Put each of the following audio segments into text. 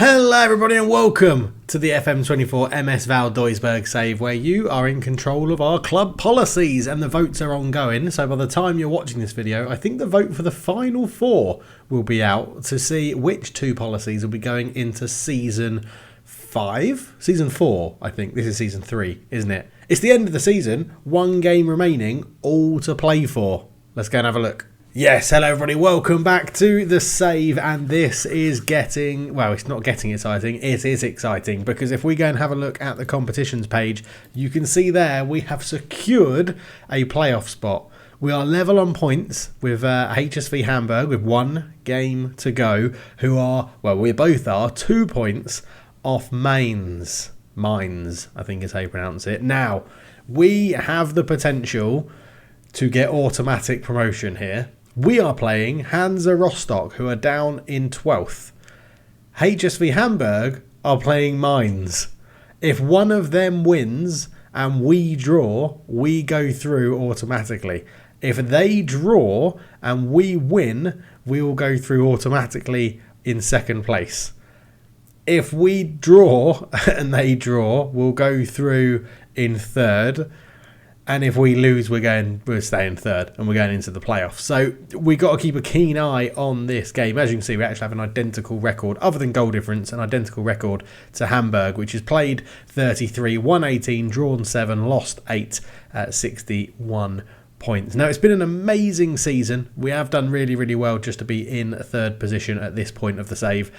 Hello everybody and welcome to the FM24 MS Val Duisburg save, where you are in control of our club policies and the votes are ongoing. So by the time you're watching this video, I think the vote for the final four will be out to see which two policies will be going into season 5? Season 4, I think. This is season 3, isn't it? It's the end of the season, one game remaining, all to play for. Let's go and have a look. Yes, hello everybody, welcome back to the save, and this is getting, well, it's not getting exciting, it is exciting, because if we go and have a look at the competitions page, you can see there we have secured a playoff spot. We are level on points with HSV Hamburg with one game to go, who are, well, we both are 2 points off Mainz, I think is how you pronounce it. Now, we have the potential to get automatic promotion here. We are playing Hansa Rostock, who are down in 12th. HSV Hamburg are playing Mainz. If one of them wins and we draw, we go through automatically. If they draw and we win, we will go through automatically in second place. If we draw and they draw, we'll go through in third. And if we lose, we're staying third and we're going into the playoffs. So we've got to keep a keen eye on this game. As you can see, we actually have an identical record, other than goal difference, an identical record to Hamburg, which has played 33, won 18, drawn 7, lost 8 at 61 points. Now, it's been an amazing season. We have done really, really well just to be in third position at this point of the save.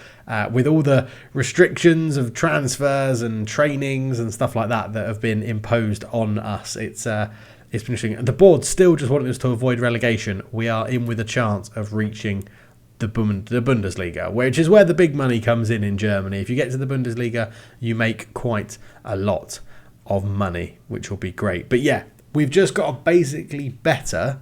With all the restrictions of transfers and trainings and stuff like that that have been imposed on us, it's been interesting. The board still just wanted us to avoid relegation. We are in with a chance of reaching the Bundesliga, which is where the big money comes in Germany. If you get to the Bundesliga, you make quite a lot of money, which will be great. But yeah, we've just got to basically better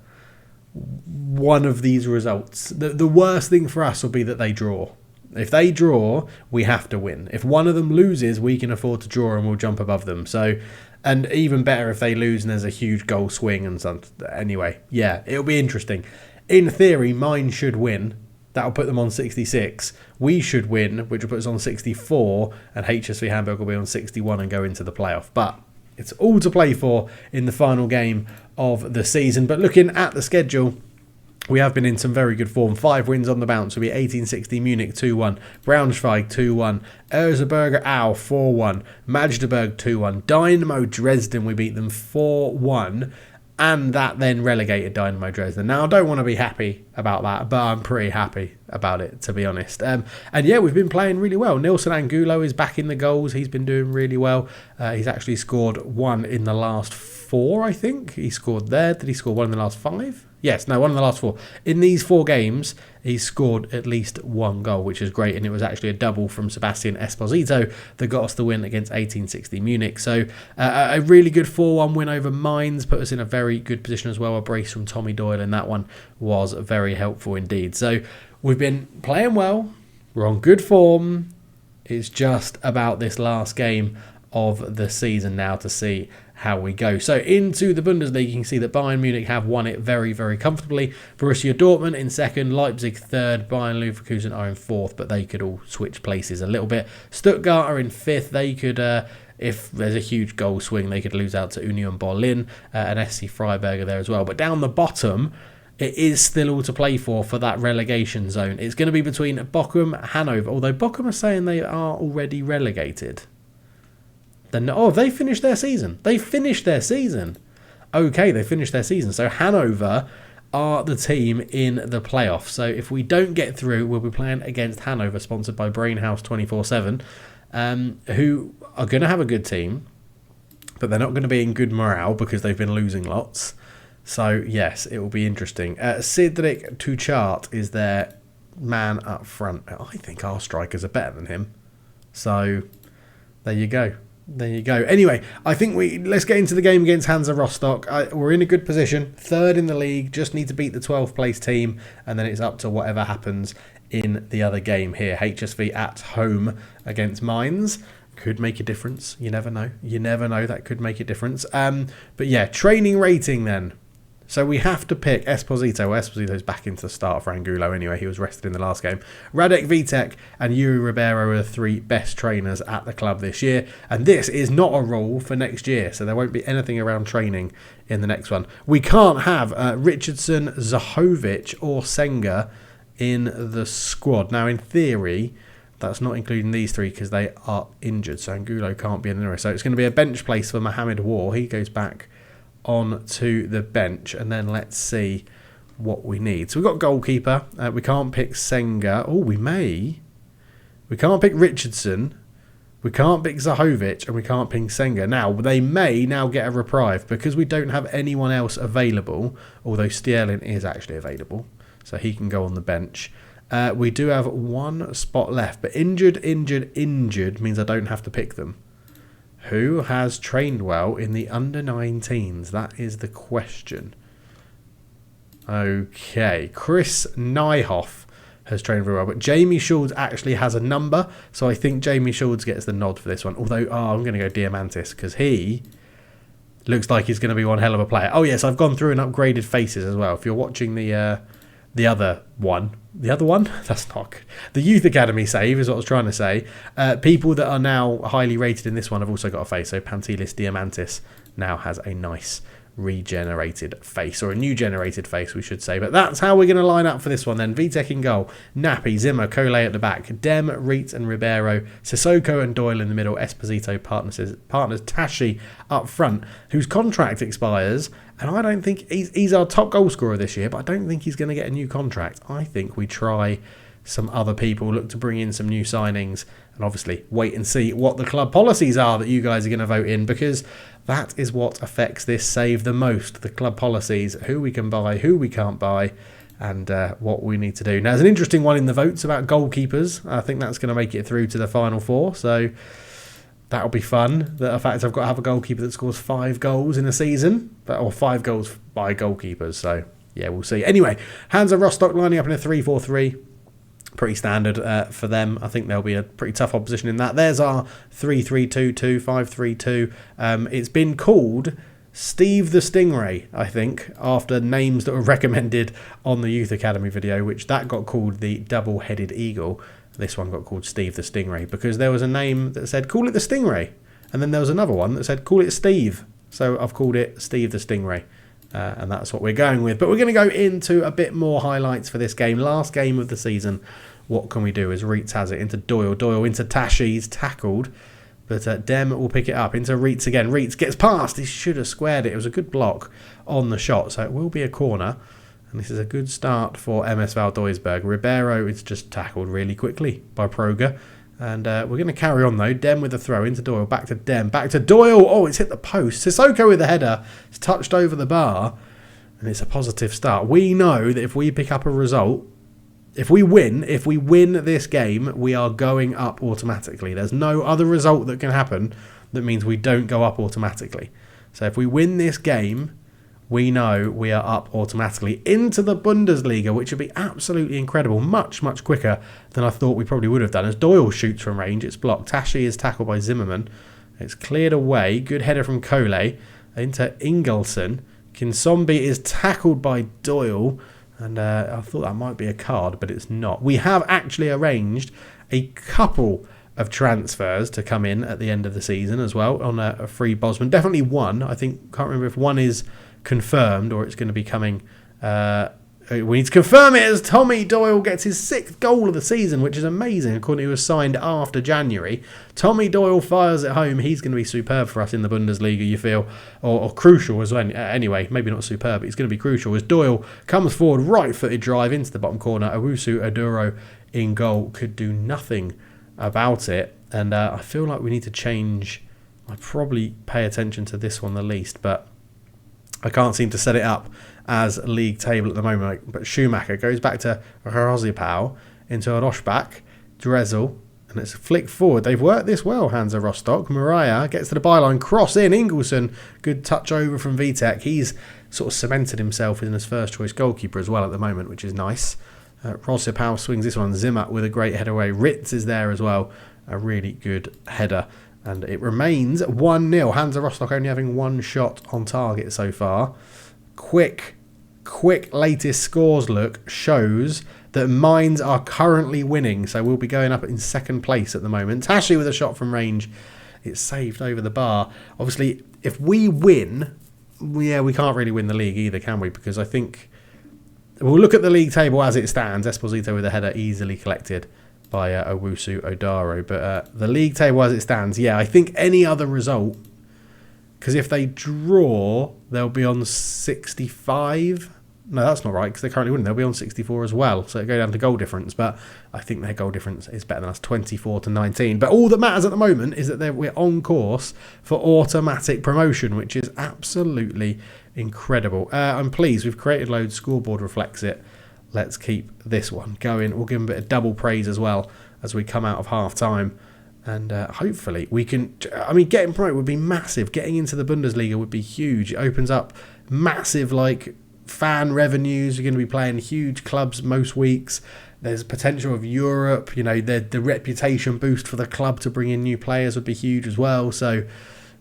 one of these results. The worst thing for us will be that they draw. If they draw, we have to win. If one of them loses, we can afford to draw and we'll jump above them. So, and even better if they lose and there's a huge goal swing and something. Anyway, yeah, it'll be interesting. In theory, mine should win. That'll put them on 66. We should win, which will put us on 64, and HSV Hamburg will be on 61 and go into the playoff. But it's all to play for in the final game of the season. But looking at the schedule, we have been in some very good form. 5 wins on the bounce. We'll be 1860 Munich 2-1, Braunschweig 2-1, Erzgebirge Aue 4-1, Magdeburg 2-1, Dynamo Dresden, we beat them 4-1. And that then relegated Dynamo Dresden. Now, I don't want to be happy about that, but I'm pretty happy about it, to be honest. And yeah, we've been playing really well. Nilson Angulo is back in the goals. He's been doing really well. He's actually scored 1 in the last 4, I think. He scored there. Did he score 1 in the last 5? Yes, no, 1 in the last 4. In these 4 games, he's scored at least 1 goal, which is great. And it was actually a double from Sebastian Esposito that got us the win against 1860 Munich. So a really good 4-1 win over Mainz put us in a very good position as well. A brace from Tommy Doyle, and that one was very helpful indeed. So we've been playing well. We're on good form. It's just about this last game of the season now to see how we go. So into the Bundesliga, you can see that Bayern Munich have won it very, very comfortably. Borussia Dortmund in second, Leipzig third, Bayern Leverkusen are in fourth, but they could all switch places a little bit. Stuttgart are in fifth. They could, if there's a huge goal swing, they could lose out to Union Berlin, and SC Freiburg are there as well. But down the bottom, it is still all to play for that relegation zone. It's going to be between Bochum, Hanover, although Bochum are saying they are already relegated. They finished their season. Okay, they finished their season. So Hanover are the team in the playoffs. So if we don't get through, we'll be playing against Hanover, sponsored by Brainhouse 24/7, who are going to have a good team, but they're not going to be in good morale because they've been losing lots. So yes, it will be interesting. Cedric Tuchart is their man up front. I think our strikers are better than him. So there you go. Anyway, I think let's get into the game against Hansa Rostock. We're in a good position, third in the league, just need to beat the 12th place team, and then it's up to whatever happens in the other game here. HSV at home against Mainz. Could make a difference. You never know. That could make a difference. But yeah, training rating then. So we have to pick Esposito. Well, Esposito's back into the start for Angulo anyway. He was rested in the last game. Radek Vitek and Yuri Ribeiro are the 3 best trainers at the club this year. And this is not a rule for next year. So there won't be anything around training in the next one. We can't have Richardson, Zahovic or Senga in the squad. Now, in theory, that's not including these 3 because they are injured. So Angulo can't be in there. So it's going to be a bench place for Mohamed War. He goes back on to the bench, and then let's see what we need. So we've got goalkeeper. We can't pick Senga. Oh, we can't pick Richardson. We can't pick Zahovic, and we can't pick Senga. Now, they may now get a reprieve because we don't have anyone else available, although Sterling is actually available, so he can go on the bench. We do have 1 spot left, but injured means I don't have to pick them. Who has trained well in the under-19s? That is the question. Okay, Chris Nyhoff has trained very well, but Jamie Schultz actually has a number, so I think Jamie Schultz gets the nod for this one. Although, I'm going to go Diamantis because he looks like he's going to be one hell of a player. Oh yes, I've gone through and upgraded faces as well. If you're watching the other one? That's not good. The Youth Academy save is what I was trying to say. People that are now highly rated in this one have also got a face. So Pantelis Diamantis now has a nice regenerated face, or a new generated face, we should say. But that's how we're going to line up for this one then. Vitek in goal, Nappy, Zimmer, Collet at the back, Dem, Reet and Ribeiro, Sissoko and Doyle in the middle, Esposito partners Tashi up front, whose contract expires. And I don't think he's our top goal scorer this year, but I don't think he's going to get a new contract. I think we try some other people, look to bring in some new signings, and obviously wait and see what the club policies are that you guys are going to vote in, because that is what affects this save the most. The club policies, who we can buy, who we can't buy, and what we need to do. Now, there's an interesting one in the votes about goalkeepers. I think that's going to make it through to the final 4, so that'll be fun. The fact I've got to have a goalkeeper that scores 5 goals in a season, or 5 goals by goalkeepers. So, yeah, we'll see. Anyway, Hansa Rostock lining up in a 3-4-3. Pretty standard for them. I think there'll be a pretty tough opposition in that. There's our 3-3-2-2, 5-3-2. It's been called Steve the Stingray, I think, after names that were recommended on the Youth Academy video, which that got called the Double-Headed Eagle. This one got called Steve the Stingray because there was a name that said, call it the Stingray. And then there was another one that said, call it Steve. So I've called it Steve the Stingray. And that's what we're going with. But we're going to go into a bit more highlights for this game. Last game of the season. What can we do? As Reitz has it into Doyle. Doyle into Tashi. He's tackled. But Dem will pick it up into Reitz again. Reitz gets past. He should have squared it. It was a good block on the shot. So it will be a corner. And this is a good start for MS Val Duisburg. Ribeiro is just tackled really quickly by Proger. And we're going to carry on though. Dem with the throw into Doyle. Back to Dem. Back to Doyle. Oh, it's hit the post. Sissoko with the header. It's touched over the bar. And it's a positive start. We know that if we pick up a result, if we win this game, we are going up automatically. There's no other result that can happen that means we don't go up automatically. So if we win this game, we know we are up automatically into the Bundesliga, which would be absolutely incredible. Much, much quicker than I thought we probably would have done. As Doyle shoots from range, it's blocked. Tashi is tackled by Zimmerman. It's cleared away. Good header from Collet into Ingelsson. Kinsombi is tackled by Doyle. And I thought that might be a card, but it's not. We have actually arranged a couple of transfers to come in at the end of the season as well on a free Bosman. Definitely one. I think, can't remember if one is confirmed or it's going to be coming. We need to confirm it as Tommy Doyle gets his 6th goal of the season, which is amazing according to who was signed after January. Tommy Doyle fires it home. He's going to be superb for us in the Bundesliga, you feel, or crucial as well. Anyway, maybe not superb, but he's going to be crucial as Doyle comes forward, right-footed drive into the bottom corner. Owusu Aduro in goal could do nothing about it, and I feel like we need to change. I probably pay attention to this one the least, but I can't seem to set it up as league table at the moment. But Schumacher goes back to Rosipau into Roshbach, Drezel, and it's a flick forward. They've worked this well, Hansa Rostock. Mariah gets to the byline, cross in, Ingelsson, good touch over from Vitek. He's sort of cemented himself in his first choice goalkeeper as well at the moment, which is nice. Rosipau swings this one, Zimmer with a great header away. Ritz is there as well, a really good header. And it remains 1-0. Hansa Rostock only having one shot on target so far. quick latest scores look shows that Mines are currently winning. So we'll be going up in second place at the moment. Tashi with a shot from range. It's saved over the bar. Obviously, if we win, yeah, we can't really win the league either, can we? Because I think we'll look at the league table as it stands. Esposito with a header easily collected by Owusu Odaro. But the league table as it stands, yeah, I think any other result, because if they draw, they'll be on 65. No, that's not right, because they currently wouldn't. They'll be on 64 as well, so it go down to goal difference. But I think their goal difference is better than us, 24 to 19. But all that matters at the moment is that we're on course for automatic promotion, which is absolutely incredible. I'm pleased. We've created loads. Scoreboard reflects it. Let's keep this one going. We'll give them a bit of double praise as well as we come out of half-time. And hopefully we can... I mean, getting promoted would be massive. Getting into the Bundesliga would be huge. It opens up massive, fan revenues. You're going to be playing huge clubs most weeks. There's potential of Europe. The reputation boost for the club to bring in new players would be huge as well. So,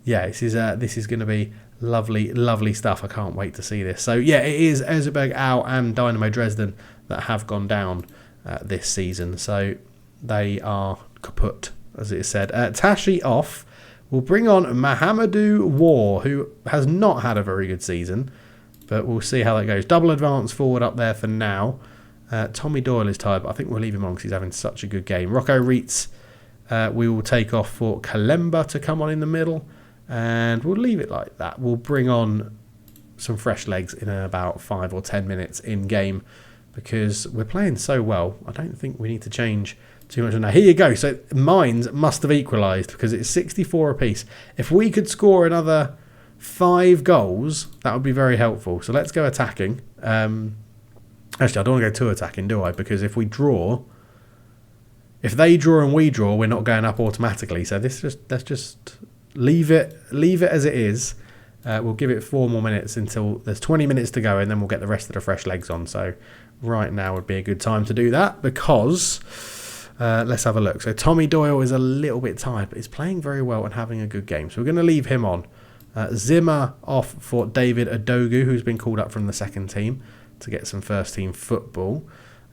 yeah, this is going to be lovely, lovely stuff. I can't wait to see this. So, yeah, it is Erzberg Au and Dynamo Dresden that have gone down this season. So, they are kaput, as it is said. Tashi off. We'll bring on Mahamadou War, who has not had a very good season. But we'll see how that goes. Double advance forward up there for now. Tommy Doyle is tired, but I think we'll leave him on because he's having such a good game. Rocco Reitz, we will take off for Kalemba to come on in the middle. And we'll leave it like that. We'll bring on some fresh legs in about 5 or 10 minutes in game because we're playing so well. I don't think we need to change too much. Now, here you go. So Mines must have equalised because it's 64 apiece. If we could score another 5 goals, that would be very helpful. So let's go attacking. Actually, I don't want to go too attacking, do I? Because if we draw, if they draw and we draw, we're not going up automatically. So let's just leave it as it is. We'll give it 4 more minutes until there's 20 minutes to go, and then we'll get the rest of the fresh legs on. So right now would be a good time to do that because let's have a look. So Tommy Doyle is a little bit tired, but he's playing very well and having a good game. So we're going to leave him on. Zimmer off for David Adogu, who's been called up from the second team to get some first team football.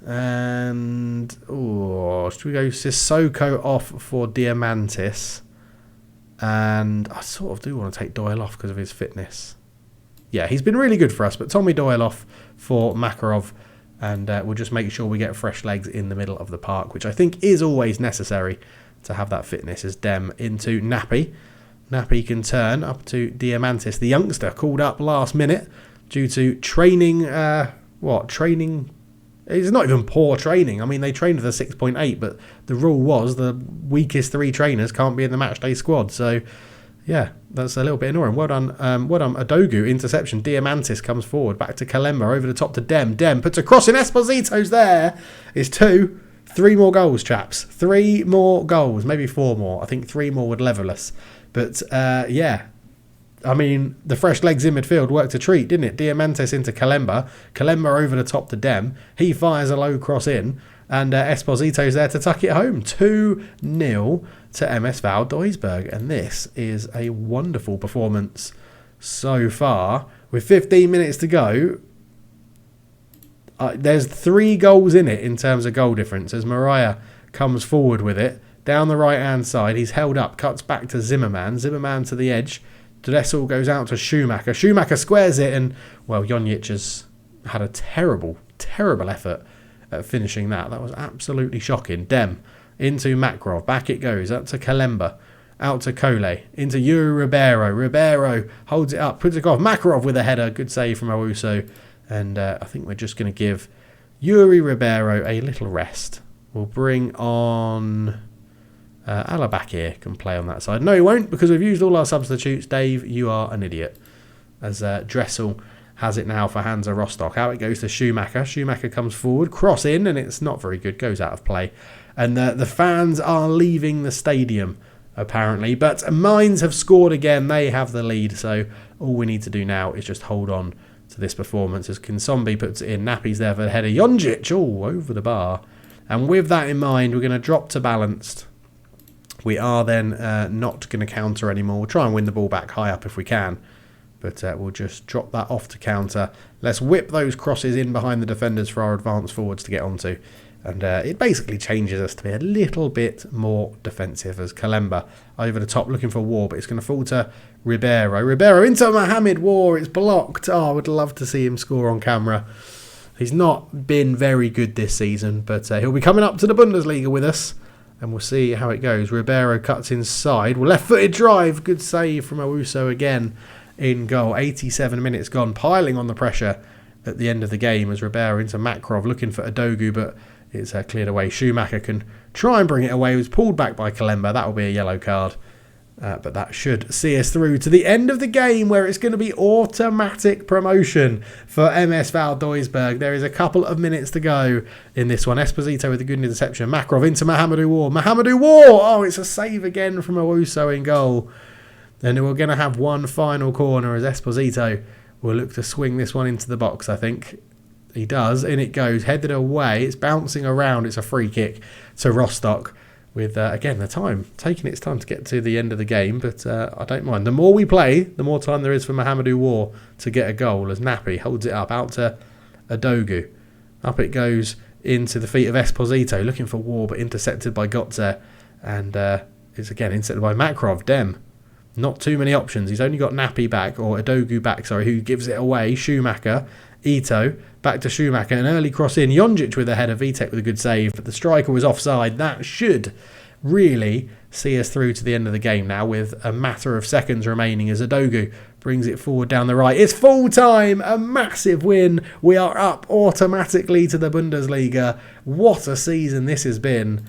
And should we go Sissoko off for Diamantis? And I sort of do want to take Doyle off because of his fitness. Yeah, he's been really good for us, but Tommy Doyle off for Makarov. And we'll just make sure we get fresh legs in the middle of the park, which I think is always necessary to have that fitness. As Dem into Nappy. Nappy can turn up to Diamantis, the youngster, called up last minute due to training. Training? It's not even poor training. I mean, they trained with a 6.8, but the rule was the weakest 3 trainers can't be in the matchday squad. So, yeah, that's a little bit annoying. Well done, Adogu, interception. Diamantis comes forward, back to Kalemba, over the top to Dem. Dem puts a cross in. Esposito's there. It's 2. 3 more goals, chaps. 3 more goals, maybe 4 more. I think 3 more would level us. But, yeah, I mean, the fresh legs in midfield worked a treat, didn't it? Diamantis into Kalemba. Kalemba over the top to Dem. He fires a low cross in. And Esposito's there to tuck it home. 2-0 to MS Val Duisburg. And this is a wonderful performance so far. With 15 minutes to go, there's 3 goals in it in terms of goal difference as Mariah comes forward with it. Down the right-hand side, he's held up, cuts back to Zimmerman. Zimmerman to the edge. Dressel goes out to Schumacher. Schumacher squares it, and, well, Jonjic has had a terrible, terrible effort at finishing that. That was absolutely shocking. Dem into Makarov. Back it goes. Up to Kalemba. Out to Cole. Into Yuri Ribeiro. Ribeiro holds it up, puts it off. Makarov with a header. Good save from Owusu. And I think we're just going to give Yuri Ribeiro a little rest. We'll bring on... Alabakir can play on that side. No, he won't, because we've used all our substitutes. Dave, you are an idiot. As Dressel has it now for Hansa Rostock. Out it goes to Schumacher. Schumacher comes forward, cross in, and it's not very good. Goes out of play. And the fans are leaving the stadium, apparently. But Mines have scored again. They have the lead. So all we need to do now is just hold on to this performance. As Kinsombi puts it in. Nappy's there for the header. Jonjic, over the bar. And with that in mind, we're going to drop to balanced. We are then not going to counter anymore. We'll try and win the ball back high up if we can. But we'll just drop that off to counter. Let's whip those crosses in behind the defenders for our advanced forwards to get onto. And it basically changes us to be a little bit more defensive as Kalemba over the top looking for War, but it's going to fall to Ribeiro. Ribeiro into Mohamed War. It's blocked. Oh, I would love to see him score on camera. He's not been very good this season, but he'll be coming up to the Bundesliga with us. And we'll see how it goes. Ribeiro cuts inside. Well, left-footed drive. Good save from Owusu again in goal. 87 minutes gone. Piling on the pressure at the end of the game as Ribeiro into Makarov looking for Adogu, but it's cleared away. Schumacher can try and bring it away. It was pulled back by Kalemba. That will be a yellow card. But that should see us through to the end of the game where it's going to be automatic promotion for MS Val Duisburg. There is a couple of minutes to go in this one. Esposito with a good interception. Makarov into Mohamedou War. Mohamedou War! Oh, it's a save again from Owusu in goal. Then we're going to have one final corner as Esposito will look to swing this one into the box, I think. He does. In it goes. Headed away. It's bouncing around. It's a free kick to Rostock. With, again, the time. Taking its time to get to the end of the game. But I don't mind. The more we play, the more time there is for Mohamedou War to get a goal. As Nappy holds it up. Out to Adogu. Up it goes into the feet of Esposito. Looking for War, but intercepted by Gotze. And it's, again, intercepted by Makarov. Dem. Not too many options. He's only got Nappy back. Or Adogu back, sorry. Who gives it away. Schumacher. Ito, back to Schumacher, an early cross in, Jonjic with a header, Vitek with a good save, but the striker was offside. That should really see us through to the end of the game now with a matter of seconds remaining as Adogu brings it forward down the right. It's full time, a massive win. We are up automatically to the Bundesliga. What a season this has been.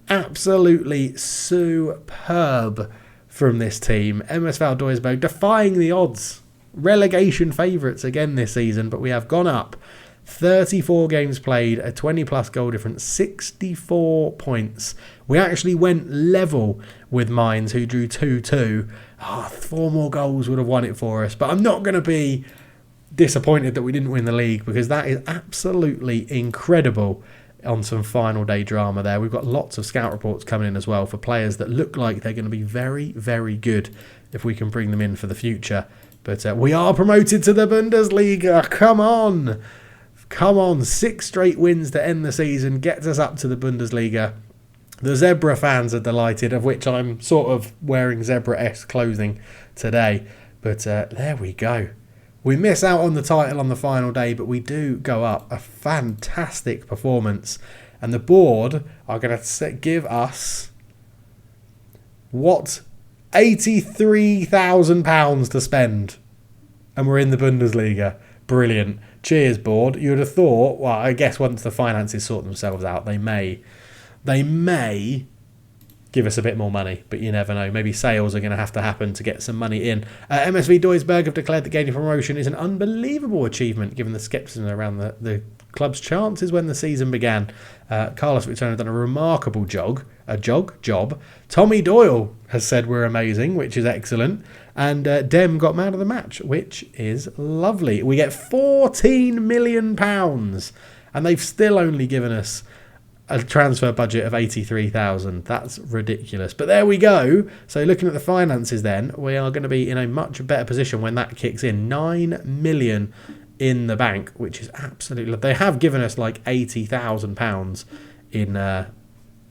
Absolutely superb from this team. MS Val Duisburg defying the odds. Relegation favourites again this season, but we have gone up 34 games played, a 20 plus goal difference, 64 points. We actually went level with Mainz, who drew 2-2. 4 more goals would have won it for us, but I'm not going to be disappointed that we didn't win the league because that is absolutely incredible on some final day drama there. We've got lots of scout reports coming in as well for players that look like they're going to be very, very good if we can bring them in for the future. But we are promoted to the Bundesliga. Come on. Come on. 6 straight wins to end the season. Gets us up to the Bundesliga. The Zebra fans are delighted, of which I'm sort of wearing Zebra-esque clothing today. But there we go. We miss out on the title on the final day, but we do go up. A fantastic performance. And the board are going to give us... what? £83,000 to spend, and we're in the Bundesliga. Brilliant. Cheers, board. You would have thought, well, I guess once the finances sort themselves out, they may give us a bit more money, but you never know. Maybe sales are going to have to happen to get some money in. MSV Duisburg have declared that gaining promotion is an unbelievable achievement given the scepticism around the club's chances when the season began. Carlos Victorino have done a remarkable job. Tommy Doyle has said we're amazing, which is excellent. And Dem got man of the match, which is lovely. We get £14 million, and they've still only given us a transfer budget of 83,000. That's ridiculous. But there we go. So looking at the finances then, we are going to be in a much better position when that kicks in. 9 million in the bank, which is absolutely... They have given us like £80,000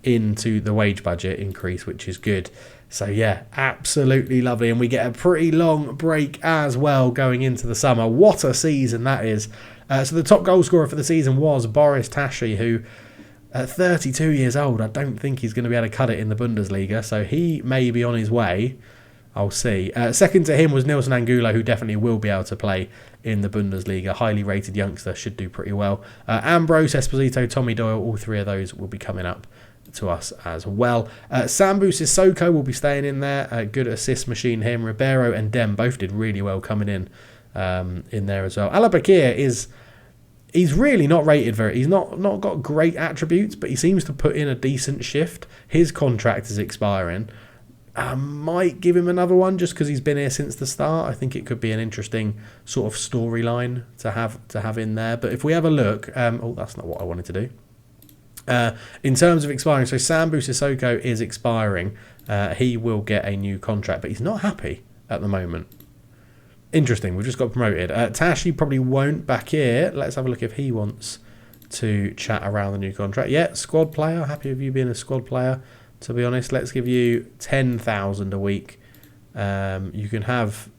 into the wage budget increase, which is good. So yeah, absolutely lovely. And we get a pretty long break as well going into the summer. What a season that is. So the top goal scorer for the season was Boris Tashi, who at 32 years old, I don't think he's going to be able to cut it in the Bundesliga. So he may be on his way. I'll see. Second to him was Nilson Angulo, who definitely will be able to play in the Bundesliga. Highly rated youngster, should do pretty well. Ambrose, Esposito, Tommy Doyle, all 3 of those will be coming up to us as well. Sambu Sissoko will be staying in there. Good assist machine him. Ribeiro and Dem both did really well coming in there as well. Alabakir he's really not rated very... He's not got great attributes, but he seems to put in a decent shift. His contract is expiring. I might give him another one just because he's been here since the start. I think it could be an interesting sort of storyline to have in there. But if we have a look... that's not what I wanted to do. In terms of expiring, so Sambu Sissoko is expiring. He will get a new contract, but he's not happy at the moment. Interesting. We've just got promoted. Tashi probably won't back here. Let's have a look if he wants to chat around the new contract. Yeah, squad player. Happy with you being a squad player, to be honest. Let's give you 10,000 a week. You can have...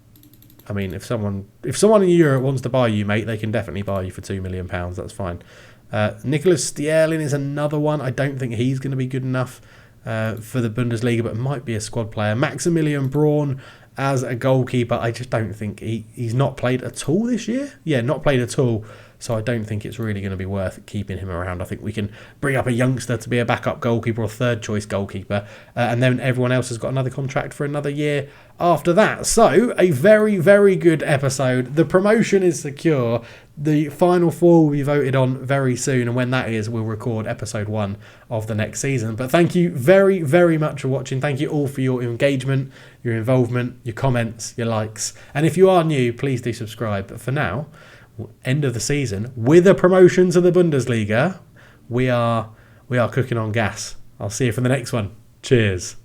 I mean, if someone in Europe wants to buy you, mate, they can definitely buy you for £2 million. That's fine. Nicholas Sterling is another one. I don't think he's going to be good enough for the Bundesliga, but might be a squad player. Maximilian Braun as a goalkeeper. I just don't think he's not played at all this year. Yeah, not played at all. So I don't think it's really going to be worth keeping him around. I think we can bring up a youngster to be a backup goalkeeper or third choice goalkeeper. And then everyone else has got another contract for another year after that. So a very, very good episode. The promotion is secure. The final four will be voted on very soon. And when that is, we'll record episode 1 of the next season. But thank you very, very much for watching. Thank you all for your engagement, your involvement, your comments, your likes. And if you are new, please do subscribe. But for now, end of the season with a promotion to the Bundesliga, we are cooking on gas. I'll see you for the next one. Cheers.